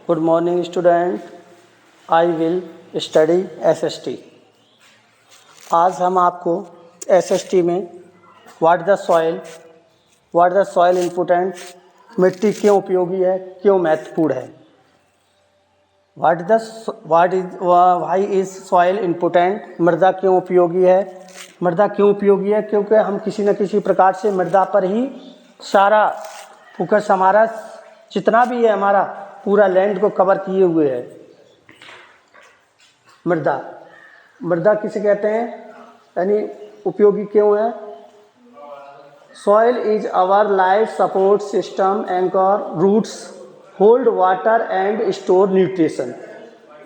Good morning student. I will study SST. आज हम आपको SST में what the soil important, मिट्टी क्यों उपयोगी है, क्यों महत्वपूर्ण है, why is soil important, मृदा क्यों उपयोगी है। मृदा क्यों उपयोगी है? क्योंकि हम किसी न किसी प्रकार से मृदा पर ही सारा फोकस हमारा जितना भी है हमारा पूरा लैंड को कवर किए हुए है। मृदा किसे कहते हैं, यानी उपयोगी क्यों है। Soil is our life support system, anchor, roots hold water and store nutrition.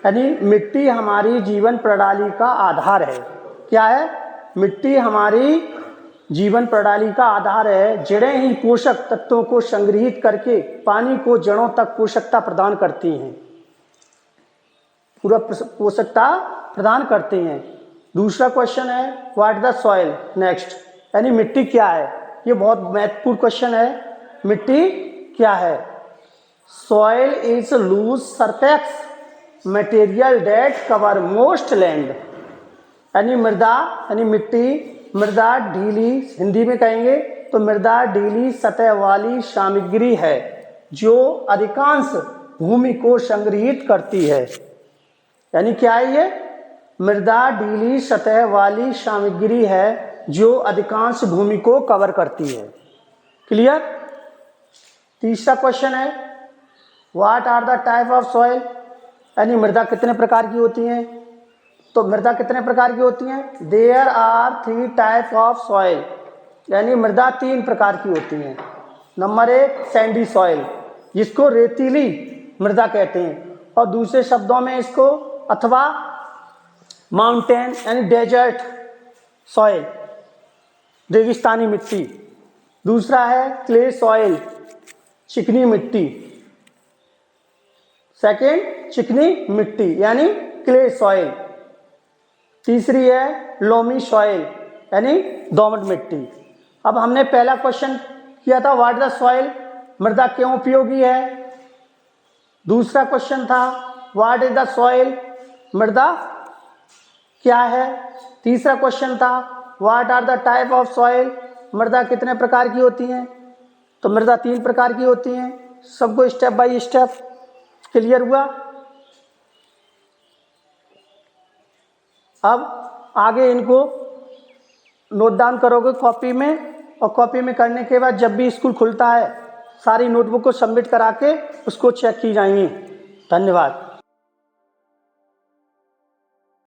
यानी मिट्टी हमारी जीवन प्रणाली का आधार है। क्या है? मिट्टी हमारी जीवन प्रणाली का आधार है। जड़ें ही पोषक तत्वों को संग्रहित करके पानी को जड़ों तक पोषकता प्रदान करती हैं, पूरा पोषकता प्रदान करते हैं। दूसरा क्वेश्चन है व्हाट द सॉइल नेक्स्ट, यानी मिट्टी क्या है। ये बहुत महत्वपूर्ण क्वेश्चन है। मिट्टी क्या है? Soil is loose surface material that cover most land. यानी मृदा यानी मिट्टी, मृदा ढीली, हिंदी में कहेंगे तो मृदा ढीली सतह वाली सामग्री है जो अधिकांश भूमि को संग्रहित करती है। यानी क्या है ये? मृदा ढीली सतह वाली सामग्री है जो अधिकांश भूमि को कवर करती है। क्लियर? तीसरा क्वेश्चन है what are the type of soil, यानी मृदा कितने प्रकार की होती हैं। तो मृदा कितने प्रकार की होती हैं? There are 3 type of soil, यानी मृदा 3 प्रकार की होती हैं। नंबर 1 सैंडी सॉइल, जिसको रेतीली मृदा कहते हैं, और दूसरे शब्दों में इसको अथवा माउंटेन यानी डेजर्ट सॉइल, रेगिस्तानी मिट्टी। दूसरा है क्ले सॉइल, चिकनी मिट्टी। सेकेंड चिकनी मिट्टी यानी क्ले सॉइल। तीसरी है लोमी सॉइल यानी दोमट मिट्टी। अब हमने पहला क्वेश्चन किया था व्हाट द सॉइल, मृदा क्यों उपयोगी है। दूसरा क्वेश्चन था व्हाट इज द सॉइल, मृदा क्या है। तीसरा क्वेश्चन था what are the type of soil, मृदा कितने प्रकार की होती हैं। तो मृदा 3 प्रकार की होती हैं। सबको स्टेप बाय स्टेप क्लियर हुआ। अब आगे इनको नोट डाउन करोगे कॉपी में, और कॉपी में करने के बाद जब भी स्कूल खुलता है सारी नोटबुक को सबमिट करा के उसको चेक की जाएंगी। धन्यवाद।